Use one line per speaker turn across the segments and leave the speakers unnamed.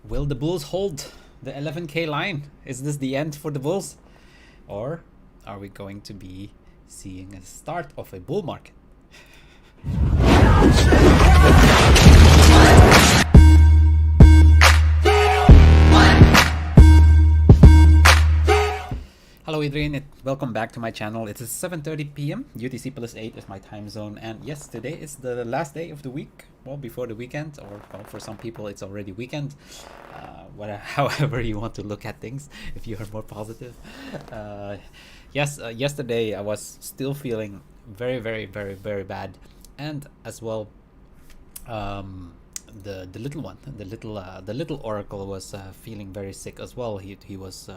Will the Bulls hold the 11K line? Is this the end for the Bulls? Or are we going to be seeing a start of a bull market? Hello Adrian, welcome back to my channel. It is 7:30 p.m. UTC plus 8 is my time zone, and yes, today is the last day of the week. Well, before the weekend, or well, for some people it's already weekend. However you want to look at things, if you are more positive. Yesterday I was still feeling very bad, and as well, the little one, the little oracle was feeling very sick as well. He was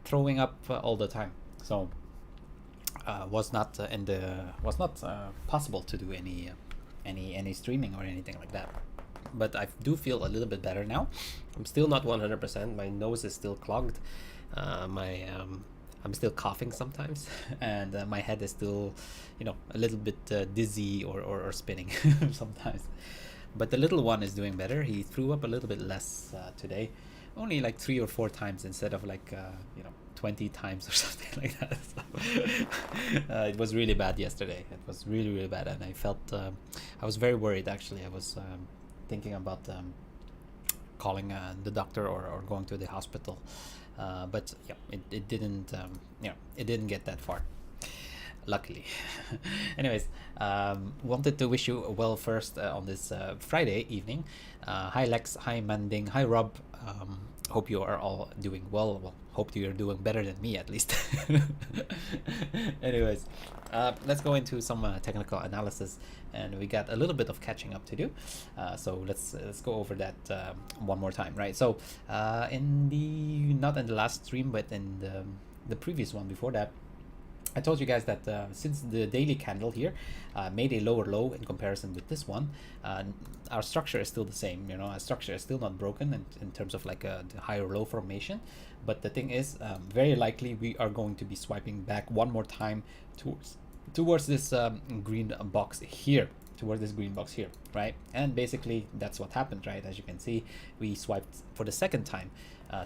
throwing up all the time, so was not possible to do any streaming or anything like that. But I do feel a little bit better now. I'm still not 100%. My nose is still clogged. I'm still coughing sometimes, and my head is still, a little bit dizzy or spinning sometimes. But the little one is doing better. He threw up a little bit less today, only like 3 or 4 times instead of like 20 times or something like that. So, it was really bad yesterday. It was really bad, and I felt I was very worried actually. I was thinking about calling the doctor or going to the hospital, but yeah, it didn't it didn't get that far, luckily. Anyways, wanted to wish you well first on this Friday evening. Hi Lex, hi Manding, hi Rob. Hope you are all doing well. Hope you're doing better than me at least. Anyways, let's go into some technical analysis, and we got a little bit of catching up to do. So let's go over that one more time, right? So not in the last stream, but in the previous one before that, I told you guys that since the daily candle here made a lower low in comparison with this one, our structure is still the same. Our structure is still not broken in terms of like the higher low formation. But the thing is, very likely we are going to be swiping back one more time towards this green box here. Towards this green box here, right? And basically that's what happened, right? As you can see, we swiped for the second time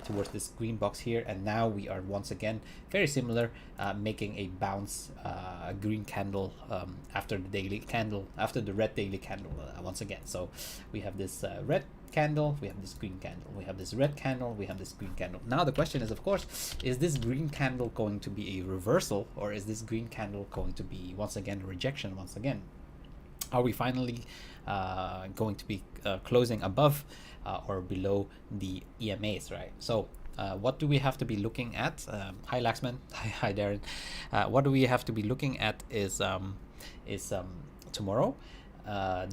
towards this green box here, and now we are once again very similar, making a bounce, a green candle after the daily candle, after the red daily candle once again. So we have this red candle, we have this green candle, we have this red candle, we have this green candle. Now the question is, of course, is this green candle going to be a reversal, or is this green candle going to be once again a rejection once again? Are we finally going to be closing above or below the EMAs, right? So what do we have to be looking at? Hi Laxman, hi Darren. What do we have to be looking at is tomorrow.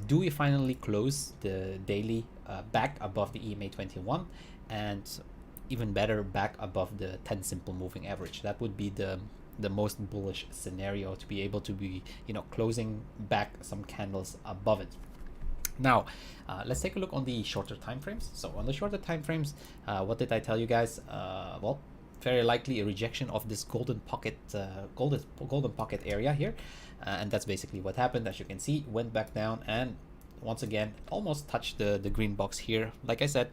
Do we finally close the daily back above the EMA 21, and even better, back above the 10 simple moving average? That would be the most bullish scenario, to be able to be closing back some candles above it. Now let's take a look on the shorter time frames. So on the shorter time frames, what did I tell you guys? Well, very likely a rejection of this golden pocket area here, and that's basically what happened. As you can see, went back down and once again almost touched the green box here. Like I said,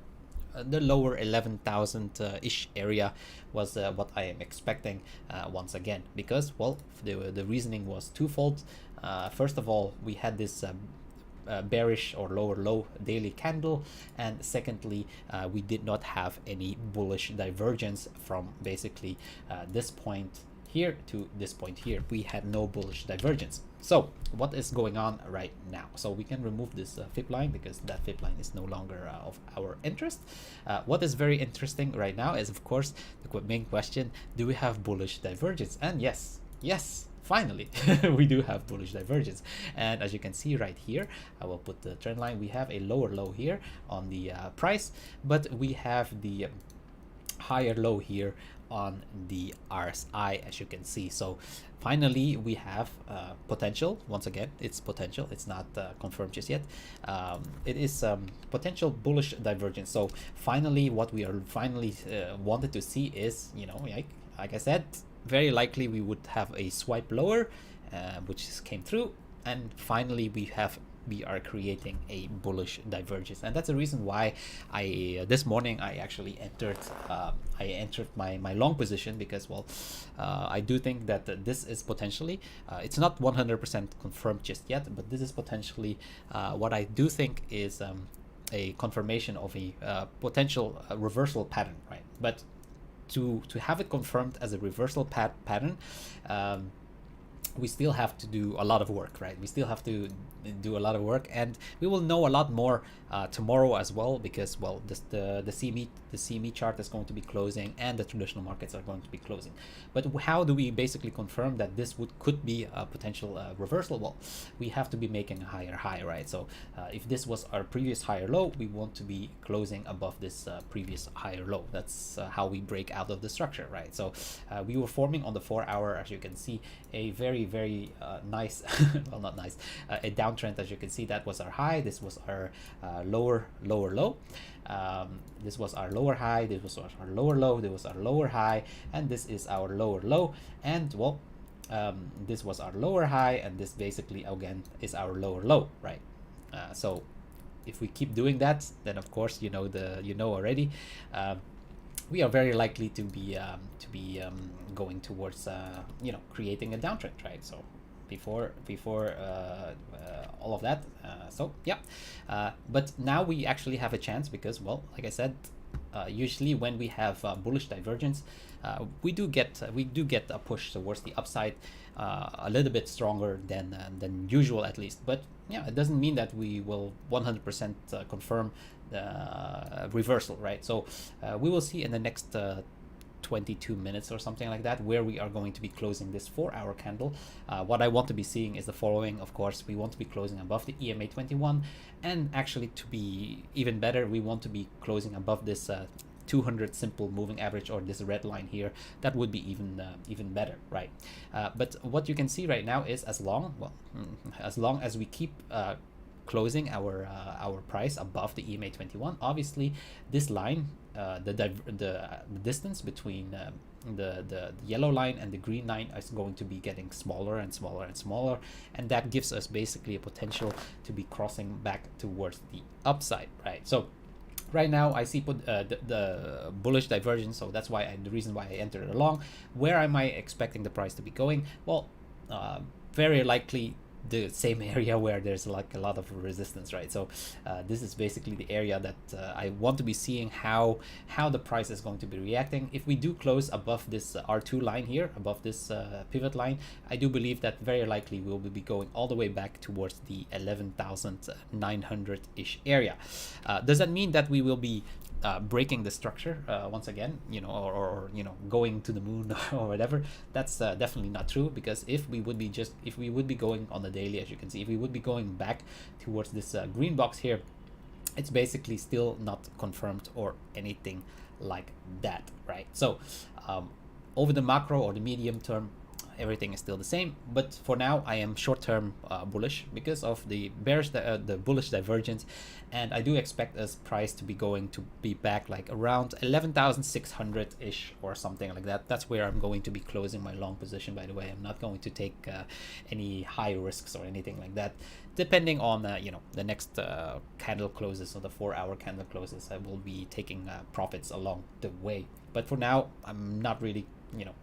the lower 11,000 ish area was what I am expecting once again, because well, the reasoning was twofold. First of all, we had this bearish or lower low daily candle, and secondly, we did not have any bullish divergence from basically this point here to this point here. We had no bullish divergence. So what is going on right now? So we can remove this fib line, because that fib line is no longer of our interest. What is very interesting right now is, of course, the main question: do we have bullish divergence? And yes, finally we do have bullish divergence. And as you can see right here, I will put the trend line. We have a lower low here on the price, but we have the higher low here on the RSI, as you can see. So finally we have potential. Once again, it's potential, it's not confirmed just yet. It is potential bullish divergence. So finally, what we are finally wanted to see is, like I said, very likely we would have a swipe lower, which came through, and finally we have we are creating a bullish divergence. And that's the reason why I this morning I actually entered my long position, because well, I do think that this is potentially it's not 100% confirmed just yet, but this is potentially what I do think is a confirmation of a potential reversal pattern, right? But to have it confirmed as a reversal pattern, we still have to do a lot of work, right? We still have to do a lot of work, and we will know a lot more tomorrow as well, because well, the CME chart is going to be closing, and the traditional markets are going to be closing. But how do we basically confirm that this could be a potential reversal? Well, we have to be making a higher high, right? So if this was our previous higher low, we want to be closing above this previous higher low. That's how we break out of the structure, right? So we were forming on the 4-hour, as you can see, a very nice well, not nice, a downtrend. As you can see, that was our high, this was our lower low, this was our lower high, this was our lower low, this was our lower high, and this is our lower low, and well, this was our lower high, and this basically again is our lower low, right? So if we keep doing that, then of course you know already, we are very likely to be going towards creating a downtrend, right? So before all of that, so yeah, but now we actually have a chance, because well, like I said, usually when we have bullish divergence, we do get a push towards the upside, a little bit stronger than usual, at least. But yeah, it doesn't mean that we will 100% confirm the reversal, right? So we will see in the next 22 minutes or something like that where we are going to be closing this 4-hour candle. What I want to be seeing is the following. Of course, we want to be closing above the EMA 21, and actually, to be even better, we want to be closing above this 200 simple moving average, or this red line here. That would be even better, right? But what you can see right now is, as long as we keep closing our price above the EMA 21, obviously this line, the distance between the yellow line and the green line is going to be getting smaller and smaller and smaller, and that gives us basically a potential to be crossing back towards the upside, right? So right now I see the bullish divergence, so that's why the reason why I entered along. Where am I expecting the price to be going? Well, very likely the same area where there's like a lot of resistance, right? So this is basically the area that I want to be seeing how the price is going to be reacting. If we do close above this R2 line here, above this pivot line, I do believe that very likely we will be going all the way back towards the 11,900-ish area. Does that mean that we will be breaking the structure once again, or going to the moon or whatever? That's definitely not true, because if we would be going on the daily, as you can see, if we would be going back towards this green box here, it's basically still not confirmed or anything like that, right? So over the macro or the medium term, everything is still the same, but for now I am short-term bullish because of the bullish divergence, and I do expect this price to be going to be back like around 11,600-ish or something like that. That's where I'm going to be closing my long position. By the way, I'm not going to take any high risks or anything like that. Depending on the next candle closes, or the 4-hour candle closes, I will be taking profits along the way. But for now, I'm not really,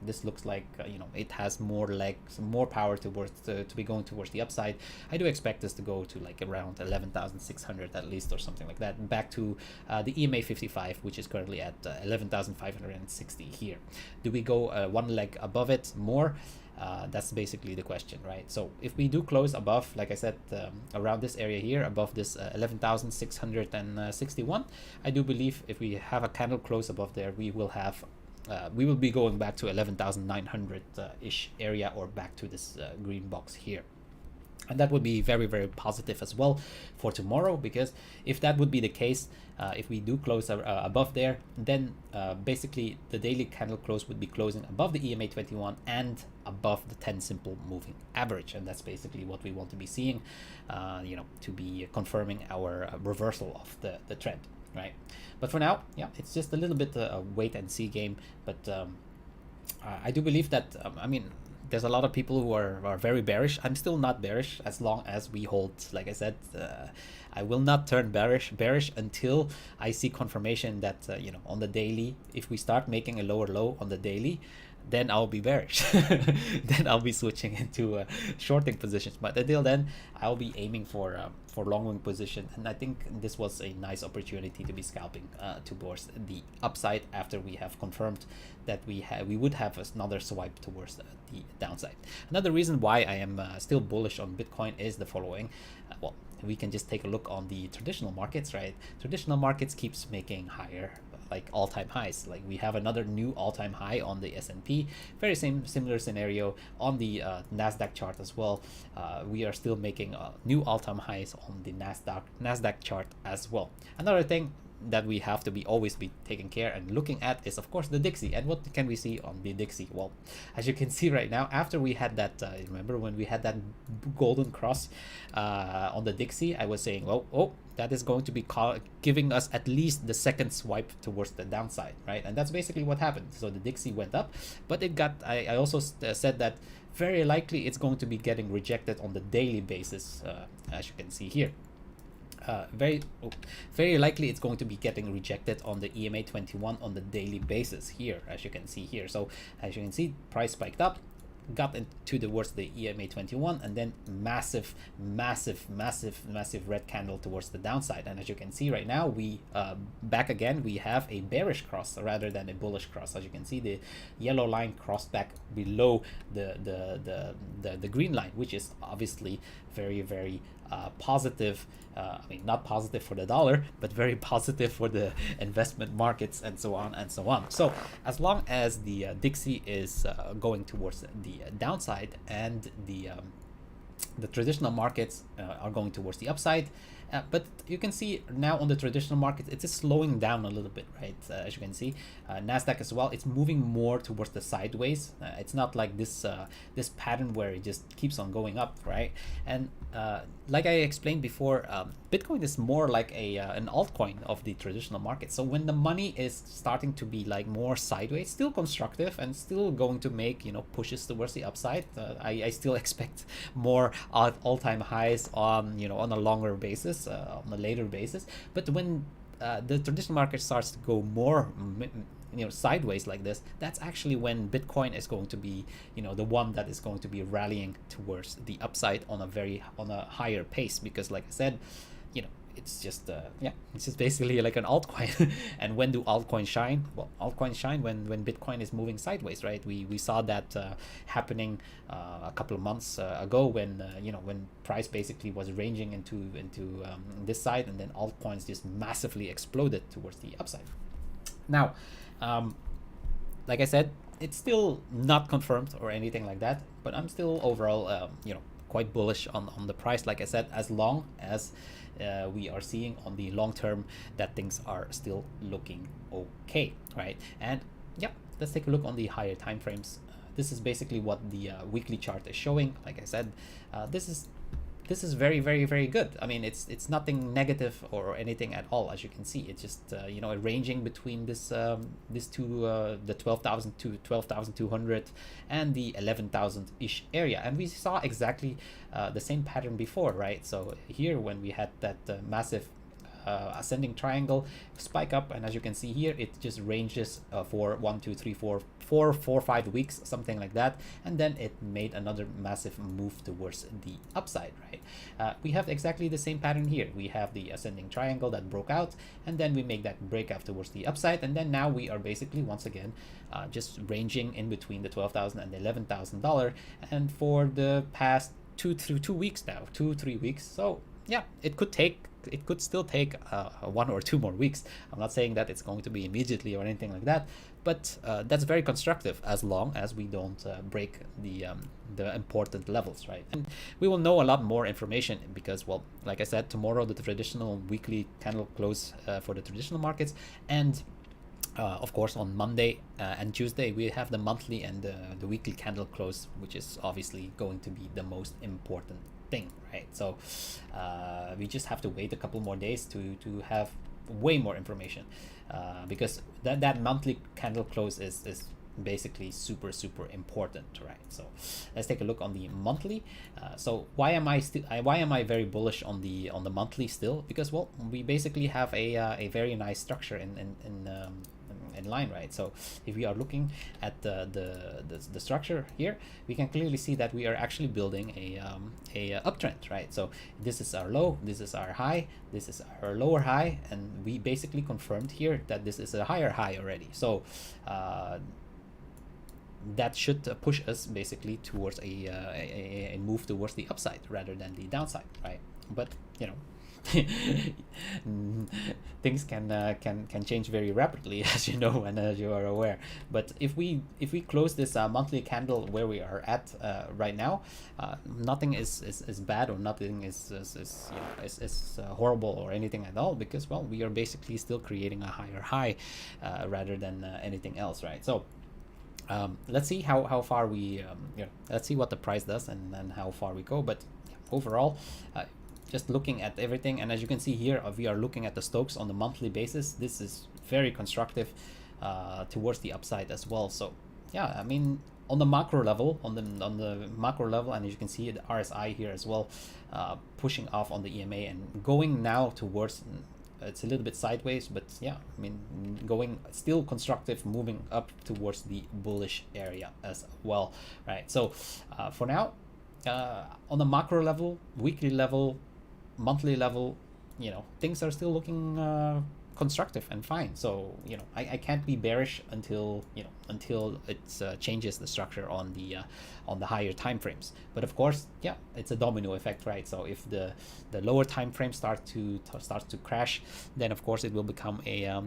this looks like it has more legs, more power towards to be going towards the upside. I do expect this to go to like around 11,600 at least, or something like that, back to the EMA 55, which is currently at 11,560 here. Do we go one leg above it more? That's basically the question, right? So if we do close above, like I said, around this area here, above this 11,661, I do believe if we have a candle close above there, we will be going back to 11,900-ish area, or back to this green box here. And that would be very, very positive as well for tomorrow, because if that would be the case, if we do close above there, then basically the daily candle close would be closing above the EMA 21 and above the 10 simple moving average, and that's basically what we want to be seeing, to be confirming our reversal of the trend, right? But for now, yeah, it's just a little bit a wait and see game, but I do believe that there's a lot of people who are very bearish. I'm still not bearish as long as we hold. Like I said, I will not turn bearish until I see confirmation that on the daily, if we start making a lower low on the daily, then I'll be bearish. Then I'll be switching into shorting positions. But until then, I'll be aiming for long wing position. And I think this was a nice opportunity to be scalping towards the upside after we have confirmed that we would have another swipe towards the downside. Another reason why I am still bullish on Bitcoin is the following. Well, we can just take a look on the traditional markets, right? Traditional markets keeps making higher, like all-time highs. Like we have another new all-time high on the S&P. Very similar scenario on the Nasdaq chart as well. We are still making new all-time highs on the Nasdaq chart as well. Another thing that we have to always be taking care and looking at is of course the Dixie. And what can we see on the Dixie? Well, as you can see right now, after we had that remember when we had that golden cross on the Dixie, I was saying, oh, that is going to be giving us at least the second swipe towards the downside, right? And that's basically what happened. So the Dixie went up, but it got, I also said that very likely it's going to be getting rejected on the daily basis, as you can see here. Very likely it's going to be getting rejected on the EMA 21 on the daily basis here, as you can see here. So as you can see, price spiked up, got into towards the EMA 21, and then massive red candle towards the downside. And as you can see right now, we back again, we have a bearish cross rather than a bullish cross. As you can see, the yellow line crossed back below the green line, which is obviously very positive. I mean, not positive for the dollar, but very positive for the investment markets and so on and so on. So as long as the Dixie is going towards the downside and the traditional markets are going towards the upside, but you can see now on the traditional market, it is slowing down a little bit, right? As you can see, Nasdaq as well, it's moving more towards the sideways. It's not like this this pattern where it just keeps on going up, right? And like I explained before, Bitcoin is more like an altcoin of the traditional market. So when the money is starting to be like more sideways, still constructive and still going to make pushes towards the upside, I still expect more all-time highs on on a longer basis, on a later basis. But when the traditional market starts to go more sideways like this, that's actually when Bitcoin is going to be the one that is going to be rallying towards the upside on a higher pace, because like I said, it's just it's just basically like an altcoin. And when do altcoins shine? Well, altcoins shine when Bitcoin is moving sideways, right? We saw that happening a couple of months ago when when price basically was ranging into this side, and then altcoins just massively exploded towards the upside. Now, like I said, it's still not confirmed or anything like that, but I'm still overall quite bullish on the price, like I said, as long as we are seeing on the long term that things are still looking okay, right? And yeah, let's take a look on the higher time frames. This is basically what the weekly chart is showing. Like I said, this is very good. I mean, it's nothing negative or anything at all. As you can see, it's just ranging between this two, the 12,000 to 12,200 and the 11,000 ish area. And we saw exactly the same pattern before, right? So here when we had that massive ascending triangle spike up, and as you can see here, it just ranges for 1 2 3 4 5 weeks, something like that, and then it made another massive move towards the upside, right? We have exactly the same pattern here. We have the ascending triangle that broke out, and then we make that breakout towards the upside, and then now we are basically once again just ranging in between the $12,000 and the $11,000, and for the past 2 weeks now, 2-3 weeks. So yeah, it could still take 1 or 2 more weeks. I'm not saying that it's going to be immediately or anything like that, but that's very constructive as long as we don't break the important levels, right? And we will know a lot more information because, well, like I said, tomorrow the traditional weekly candle close for the traditional markets, and of course on Monday and Tuesday we have the monthly and the weekly candle close, which is obviously going to be the most important thing, right? So we just have to wait a couple more days to have way more information, because that monthly candle close is basically super important, right? So let's take a look on the monthly. So why am I very bullish on the monthly still? Because, well, we basically have a very nice structure in line, right? So if we are looking at the structure here, we can clearly see that we are actually building a uptrend, right? So this is our low, this is our high, this is our lower high, and we basically confirmed here that this is a higher high already. So that should push us basically towards a move towards the upside rather than the downside, right? But you know, things can change very rapidly, as you know and as you are aware. But if we close this monthly candle where we are at right now, nothing is bad, or nothing is horrible or anything at all, because, well, we are basically still creating a higher high rather than anything else, right? So let's see how far we let's see what the price does and then how far we go. But overall, just looking at everything, and as you can see here, we are looking at the Stokes on the monthly basis. This is very constructive towards the upside as well. So yeah, I mean, on the macro level, on the macro level, and as you can see the RSI here as well, pushing off on the EMA and going now towards, it's a little bit sideways, but yeah, I mean, going still constructive, moving up towards the bullish area as well, right? So for now, on the macro level, weekly level, monthly level, things are still looking constructive and fine. So I can't be bearish until it changes the structure on the higher time frames. But of course, yeah, it's a domino effect, right? So if the lower time frames starts to crash, then of course it will become a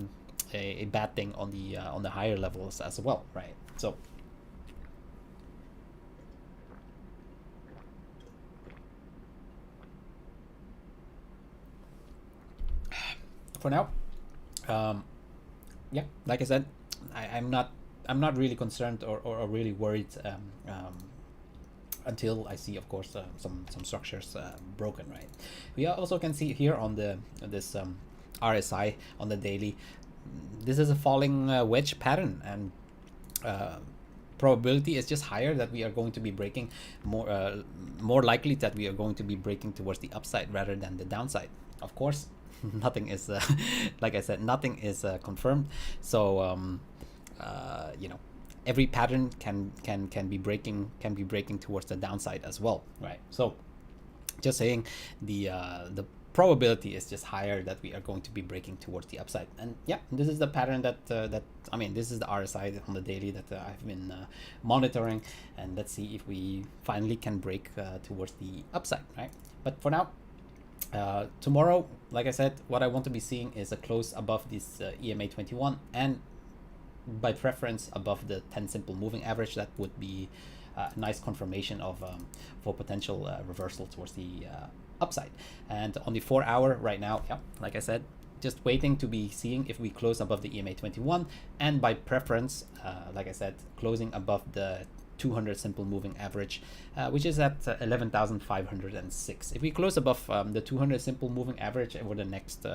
bad thing on the higher levels as well, right? So for now, yeah, like I said, I'm not really concerned or really worried until I see, of course, some structures broken, right? We also can see here on this RSI on the daily, this is a falling wedge pattern, and probability is just higher that we are going to be breaking more likely that we are going to be breaking towards the upside rather than the downside. Of course, nothing is like I said, nothing is confirmed. So every pattern can be breaking towards the downside as well, right? So just saying, the probability is just higher that we are going to be breaking towards the upside. And yeah, this is the pattern that I mean, this is the RSI on the daily that I've been monitoring, and let's see if we finally can break towards the upside, right? But for now, tomorrow, like I said, what I want to be seeing is a close above this EMA 21, and by preference above the 10 simple moving average. That would be a nice confirmation of for potential reversal towards the upside. And on the 4 hour right now, yeah, like I said, just waiting to be seeing if we close above the EMA 21, and by preference, like I said, closing above the 200 simple moving average, which is at 11,506. If we close above the 200 simple moving average over the next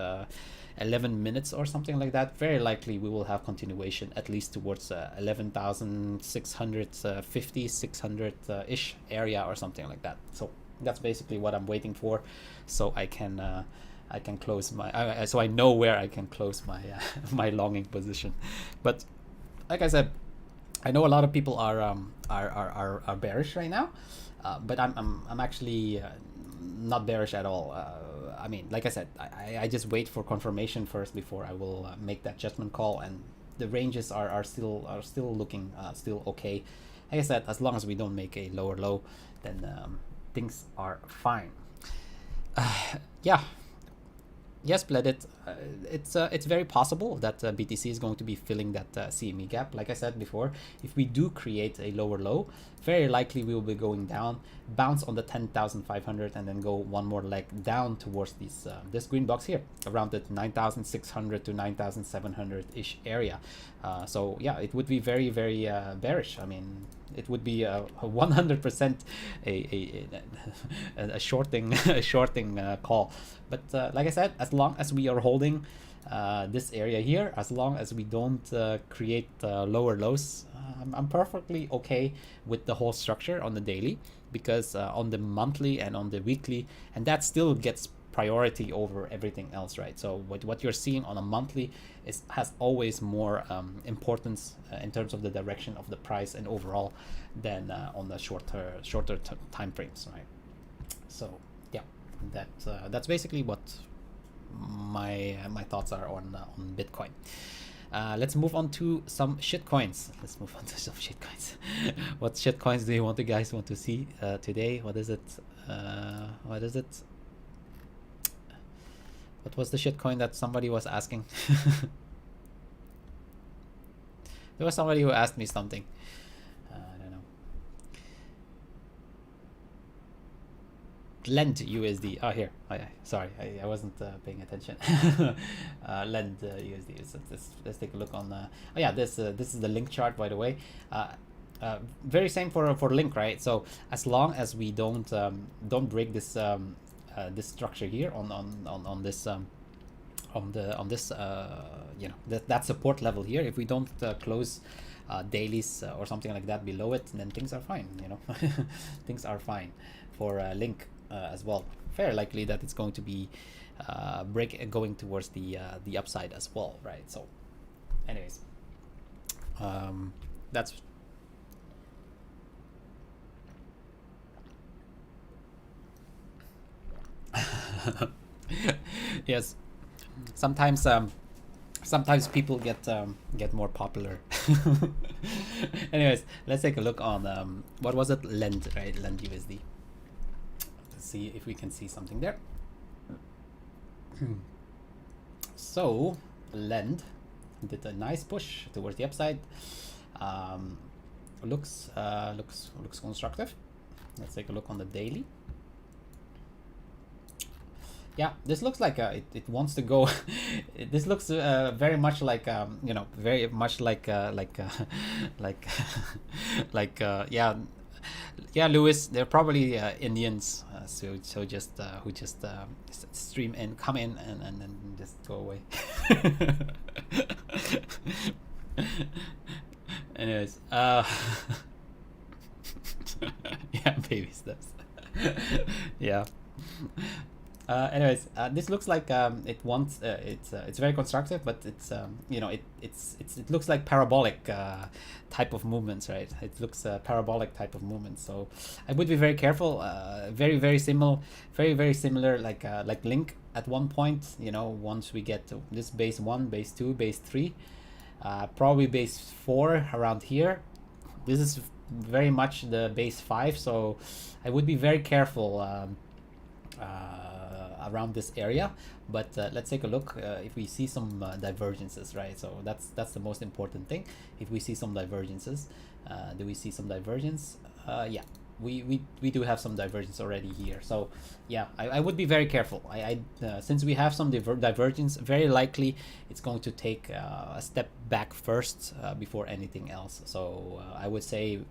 11 minutes or something like that, very likely we will have continuation at least towards 11,650, 600 ish area or something like that. So that's basically what I'm waiting for, so I can close my so I know where I can close my my longing position. But like I said, I know a lot of people are bearish right now, but I'm actually not bearish at all. I mean, like I said, I just wait for confirmation first before I will make that judgment call, and the ranges are still looking still okay. Like I said, as long as we don't make a lower low, then things are fine. Yeah. Yes, Pledit, it's very possible that BTC is going to be filling that CME gap. Like I said before, if we do create a lower low, very likely we will be going down, bounce on the 10,500, and then go one more leg down towards this green box here, around the 9,600 to 9,700-ish area. So yeah, it would be very, very bearish. I mean, it would be a 100% a shorting call. But like I said, as long as we are holding this area here, as long as we don't create lower lows. I'm perfectly okay with the whole structure on the daily, because on the monthly and on the weekly, and that still gets priority over everything else, right? So what you're seeing on a monthly has always more importance in terms of the direction of the price and overall than on the shorter time frames, right? So yeah, that's basically what my thoughts are on Bitcoin. Let's move on to some shitcoins. What shitcoins do you guys want to see today? What is it? What was the shitcoin that somebody was asking? There was somebody who asked me something. I don't know. Lend USD. Oh, here. Sorry, I wasn't paying attention. Lend USD. So let's take a look on. Oh yeah, this is the link chart, by the way. Very same for link, right? So as long as we don't break this this structure here on this you know, that support level here, if we don't close dailies or something like that below it, then things are fine, you know. Things are fine for link as well. Very likely that it's going to be going towards the upside as well, right? So anyways, that's yes, sometimes people get more popular. Anyways, let's take a look on what was it? Lend, right? Lend USD. Let's see if we can see something there. So Lend did a nice push towards the upside. Looks constructive. Let's take a look on the daily. Yeah, this looks like it wants to go. This looks very much like you know, very much like yeah, Lewis. They're probably Indians, so just who just stream in, come in, and then just go away. Anyways, yeah, baby steps. Yeah. Anyways, this looks like it wants. It's very constructive, but it's you know, it looks like parabolic type of movements, right? It looks parabolic type of movements. So I would be very careful. Very similar like Link at one point. You know, once we get to this base 1, base 2, base 3, probably base 4 around here. This is very much the base 5. So I would be very careful. Around this area, but let's take a look if we see some divergences, right? So that's the most important thing. If we see some divergences, do we see some divergence? Yeah, we do have some divergence already here. So yeah, I would be very careful. Since we have some divergence, very likely it's going to take a step back first before anything else. So I would say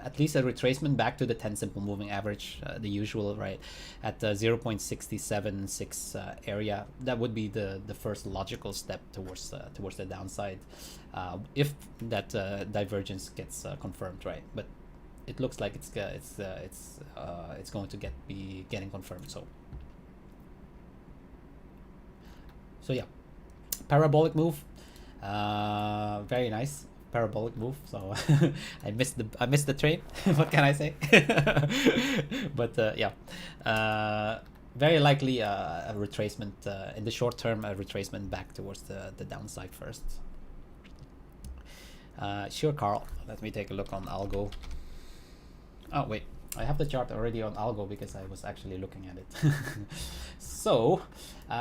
at least a retracement back to the 10 simple moving average, the usual, right, at 0.676 area. That would be the first logical step towards the downside, if that divergence gets confirmed, right? But it looks like it's going to be getting confirmed. So yeah, parabolic move, very nice parabolic move. So I missed the train. What can I say? But yeah, very likely a retracement in the short term, a retracement back towards the downside first. Sure, Carl. Let me take a look on algo. Oh wait, I have the chart already on algo because I was actually looking at it. So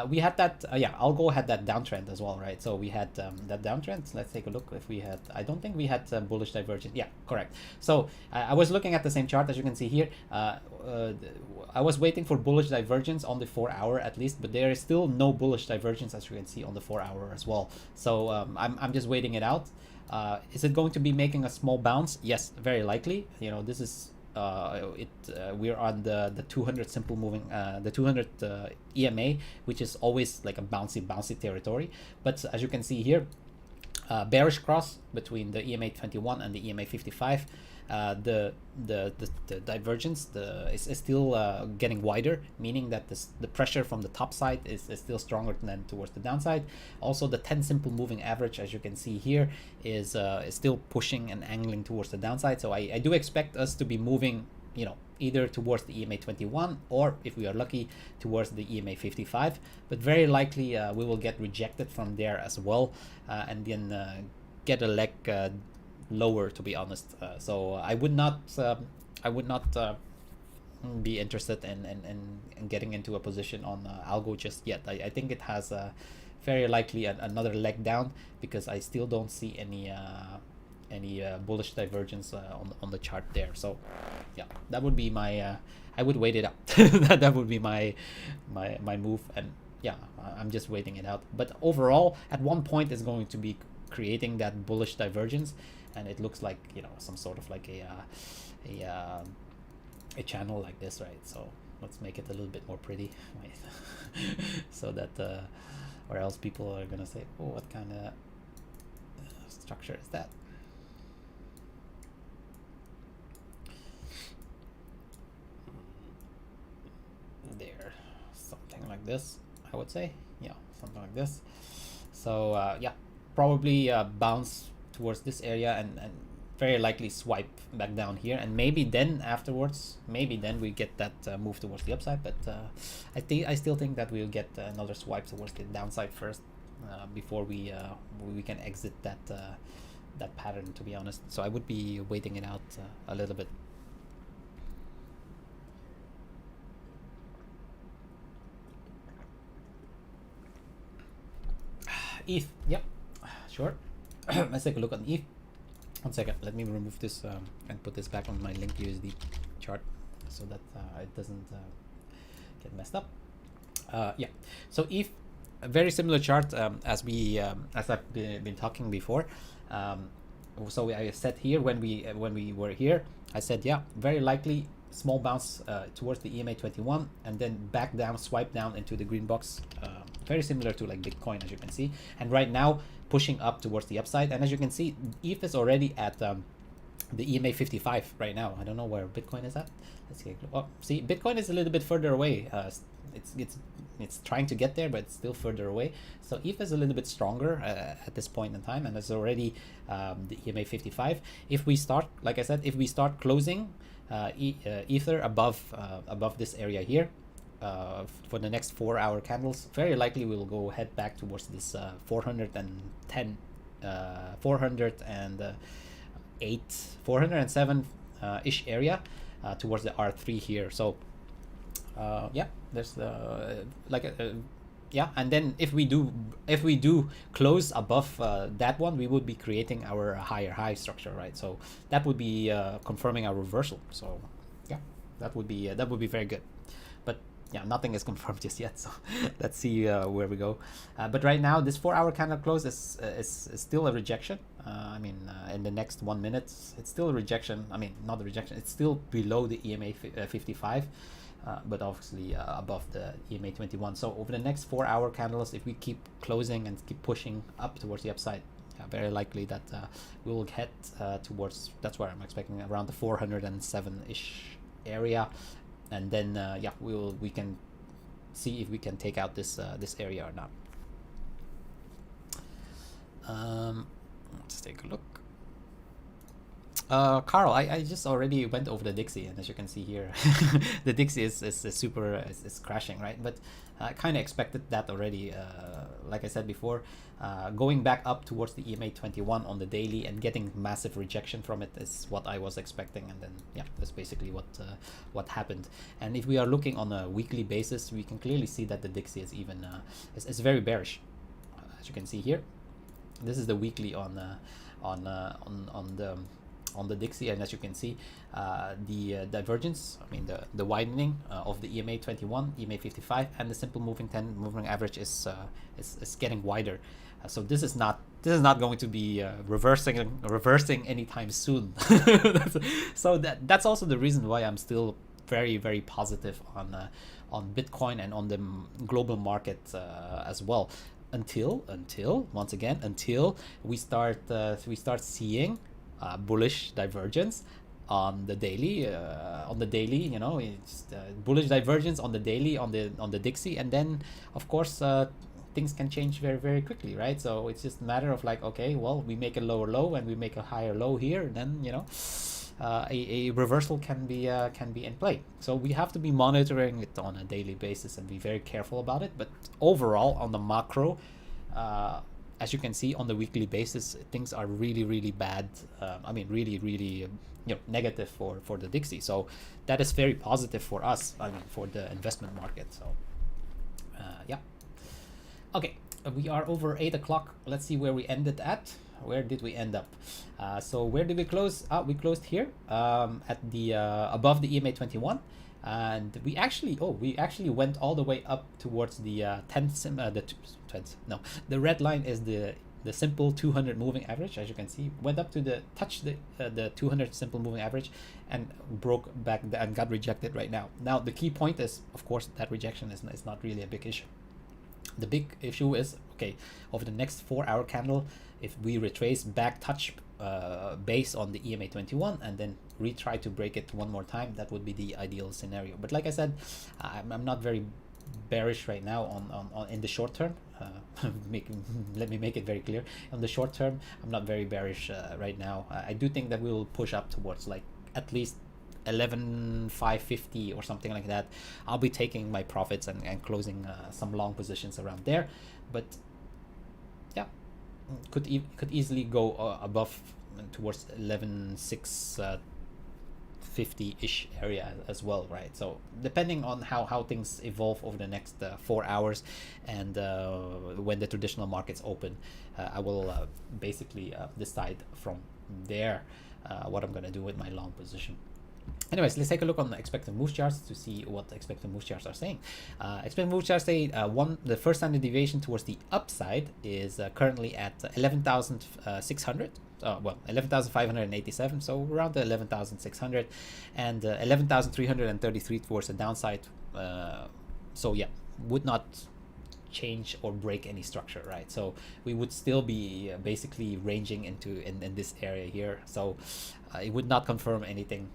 we had that, yeah, algo had that downtrend as well, right? So we had that downtrend. Let's take a look if we had, I don't think we had bullish divergence. Yeah, correct. So I was looking at the same chart as you can see here. I was waiting for bullish divergence on the 4 hour at least, but there is still no bullish divergence as you can see on the 4 hour as well. So I'm just waiting it out. Is it going to be making a small bounce? Yes, very likely. You know, this is we're on the 200 simple moving, the 200 EMA, which is always like a bouncy territory. But as you can see here, bearish cross between the EMA 21 and the EMA 55. The divergence is still getting wider, meaning that the pressure from the top side is still stronger than towards the downside. Also, the 10 simple moving average, as you can see here, is still pushing and angling towards the downside. So I do expect us to be moving, you know, either towards the EMA 21 or, if we are lucky, towards the EMA 55. But very likely we will get rejected from there as well, and then get a leg lower, to be honest. So I would not be interested in getting into a position on algo just yet. I think it has very likely another leg down, because I still don't see any bullish divergence on the chart there. So yeah, that would be my I would wait it out. That would be my move, and yeah, I'm just waiting it out. But overall, at one point, it's going to be creating that bullish divergence, and it looks like, you know, some sort of like a channel like this, right? So let's make it a little bit more pretty, right? So that or else people are gonna say, oh, what kind of structure is that? There, something like this, I would say. Yeah, something like this. So yeah, probably bounce towards this area, and very likely swipe back down here, and maybe then afterwards, maybe then we get that move towards the upside. But I still think that we'll get another swipe towards the downside first, before we can exit that pattern, to be honest. So I would be waiting it out a little bit. ETH, yep, sure. Let's take a look on ETH. 1 second, let me remove this and put this back on my linked USD chart, so that it doesn't get messed up. Yeah, so ETH, a very similar chart as I've been talking before. So I said here, when we were here, I said, yeah, very likely small bounce towards the EMA 21, and then back down, swipe down into the green box, very similar to like Bitcoin, as you can see. And right now, pushing up towards the upside, and as you can see, ETH is already at the EMA 55 right now. I don't know where Bitcoin is at. Let's see. Oh, see, Bitcoin is a little bit further away. It's trying to get there, but it's still further away. So ETH is a little bit stronger at this point in time, and it's already the EMA 55. If we start, like I said, if we start closing Ether above this area here, for the next 4-hour candles, very likely we'll go head back towards this 410, 408, 407 ish area, towards the R3 here. So yeah, there's yeah, and then if we do close above that one, we would be creating our higher high structure, right? So that would be confirming our reversal. So yeah, that would be very good. But yeah, nothing is confirmed just yet, so let's see where we go. But right now, this 4-hour candle close is still a rejection. I mean, in the next 1 minute, it's still a rejection. I mean, not a rejection, it's still below the EMA 55, but obviously above the EMA 21. So over the next 4-hour candles, if we keep closing and keep pushing up towards the upside, very likely that we will head towards, that's where I'm expecting, around the 407-ish area. And then yeah, we can see if we can take out this area or not. Let's take a look. Carl, I just already went over the Dixie, and as you can see here, the Dixie is super is crashing, right? But I kind of expected that already. Like I said before, going back up towards the EMA 21 on the daily and getting massive rejection from it is what I was expecting, and then yeah, that's basically what happened. And if we are looking on a weekly basis, we can clearly see that the Dixie is even is very bearish, as you can see here. This is the weekly on the Dixie, and as you can see, the divergence, I mean the widening of the EMA 21, EMA 55, and the simple moving 10 moving average is getting wider. So this is not going to be reversing anytime soon. So that's also the reason why I'm still very very positive on Bitcoin and on the global market as well, until once again until we start seeing bullish divergence on the daily, it's bullish divergence on the daily on the Dixie, and then of course things can change very very quickly, right? So it's just a matter of like, okay, well, we make a lower low and we make a higher low here, then a reversal can be in play. So we have to be monitoring it on a daily basis and be very careful about it. But overall, on the macro, as you can see on the weekly basis, things are really really bad. Really really negative for the Dixie. So that is very positive for us. For the investment market. So yeah. Okay, we are over 8 o'clock. Let's see where we ended at. Where did we end up? So where did we close? We closed here at the above the EMA 21, and we actually went all the way up towards the the red line is the simple 200 moving average. As you can see, went up to touch the 200 simple moving average and broke back and got rejected right now. Now the key point is, of course, that rejection is not really a big issue. The big issue is, okay, over the next 4-hour candle, if we retrace back touch base on the EMA 21 and then retry to break it one more time, that would be the ideal scenario. But like I said, I'm not very bearish right now on in the short term. Let me make it very clear. On the short term, I'm not very bearish right now. I do think that we will push up towards like at least 11,550 or something like that. I'll be taking my profits and closing some long positions around there, but yeah, could easily go above towards 11,650 ish area as well, right? So depending on how things evolve over the next 4 hours and when the traditional markets open, I will basically decide from there what I'm gonna do with my long position. Anyways, let's take a look on the expected move charts to see what the expected move charts are saying. Expected move charts say the first standard deviation towards the upside is currently at 11,600. 11,587, so around the 11,600, and 11,333 towards the downside. So yeah, would not change or break any structure, right? So we would still be basically ranging in this area here. So it would not confirm anything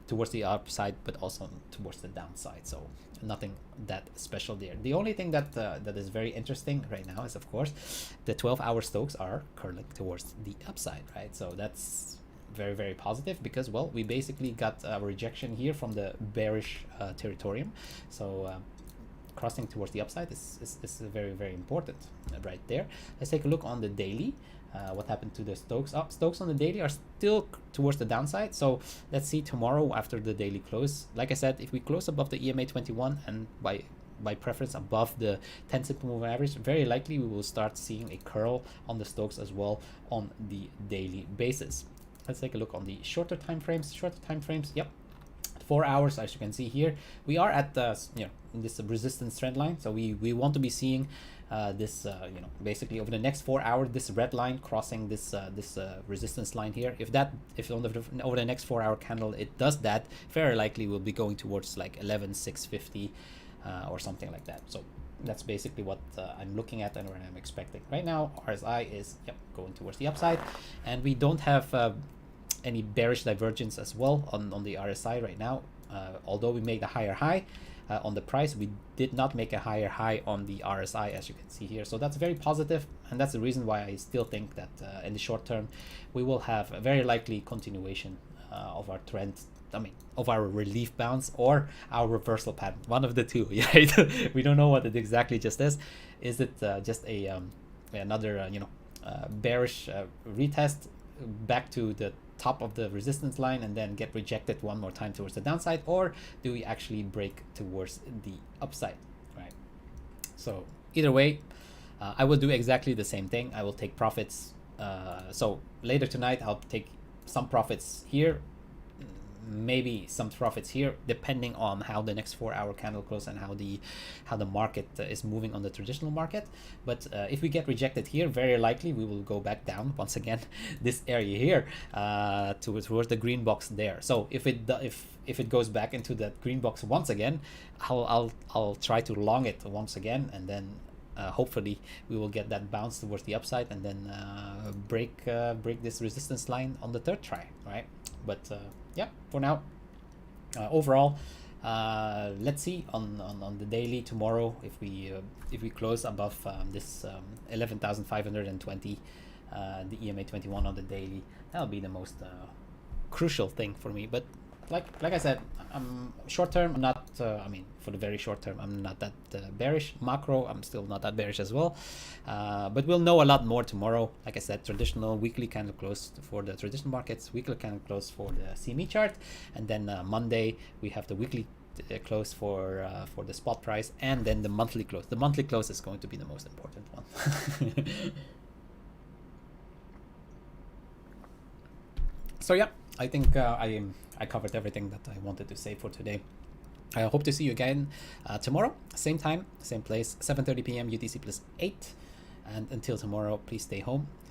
towards the upside, but also towards the downside. So nothing that special there. The only thing that is very interesting right now is, of course, the 12-hour Stokes are curling towards the upside, right? So that's very very positive, because, well, we basically got a rejection here from the bearish territorium. So crossing towards the upside is very very important right there. Let's take a look on the daily. What happened to the Stokes? Stokes on the daily are still towards the downside. So let's see tomorrow after the daily close. Like I said, if we close above the EMA 21 and by preference above the 10 simple moving average, very likely we will start seeing a curl on the Stokes as well on the daily basis. Let's take a look on the shorter time frames. Yep, 4 hours, as you can see here, we are at this resistance trend line. So we want to be seeing this basically over the next 4 hours, this red line crossing this resistance line here. If over the next 4-hour candle it does that, very likely we'll be going towards like 11,650 or something like that. So that's basically what I'm looking at and what I'm expecting right now. RSI is going towards the upside, and we don't have any bearish divergence as well on the RSI right now. Although we made a higher high on the price, we did not make a higher high on the RSI, as you can see here. So that's very positive, and that's the reason why I still think that in the short term we will have a very likely continuation of our trend. Of our relief bounce or our reversal pattern, one of the two. Right? We don't know what it exactly just is. Is it just another bearish retest back to the top of the resistance line and then get rejected one more time towards the downside, or do we actually break towards the upside, right? So either way, I will do exactly the same thing. I will take profits. So later tonight I'll take some profits here, maybe some profits here, depending on how the next 4-hour candle close and how the market is moving on the traditional market. But if we get rejected here, very likely we will go back down once again this area here towards the green box there. So if it goes back into that green box once again, I'll try to long it once again, and then hopefully we will get that bounce towards the upside, and then break this resistance line on the third try, right? But yeah, for now, overall, let's see on the daily tomorrow if we close above this 11,520, the EMA 21 on the daily. That'll be the most crucial thing for me. But like I said, short term, I'm not. I mean, for the very short term, I'm not that bearish. Macro, I'm still not that bearish as well. But we'll know a lot more tomorrow. Like I said, traditional weekly candle close for the traditional markets, weekly candle close for the CME chart, and then Monday we have the weekly close for the spot price, and then the monthly close. The monthly close is going to be the most important one. So yeah, I think I covered everything that I wanted to say for today. I hope to see you again tomorrow, same time, same place, 7:30 p.m. UTC plus 8. And until tomorrow, please stay home,